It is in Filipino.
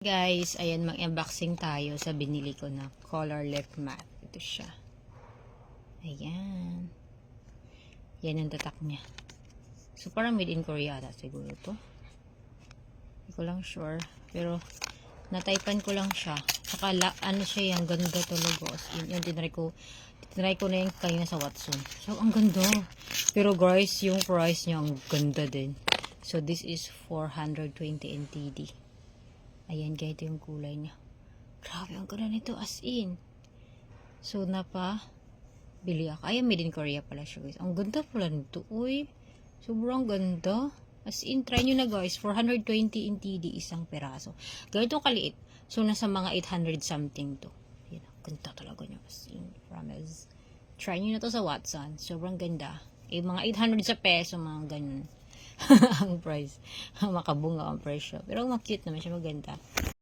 Guys, ayan, mag-unboxing tayo sa binili ko na color lip matte. Ito siya. Ayan. Yan ang tatak niya. So, parang made in Korea ata siguro to. Hindi ko lang sure. Pero, nataypan ko lang siya. Saka, ano siya yung ganda talaga. As in, yung tinry ko na yung kayo sa Watson. So, ang ganda. Pero guys, yung price niya, ang ganda din. So, this is 420 NTD. Ayan, guys, ito yung kulay niya. Grabe, ang ganda nito, as in. So, bili ako. Ayan, made in Korea pala siya, guys. Ang ganda pala nito, uy. Sobrang ganda. As in, try nyo na, guys. 420 NTD isang peraso. Ganito kaliit. So, nasa mga 800 something to. Ayan, ang ganda talaga niya. As in, promise. Try nyo na to sa Watson. Sobrang ganda. Mga 800 sa peso, mga ganun. Ang price. Makabunga ang presyo. Pero cute naman siya, maganda.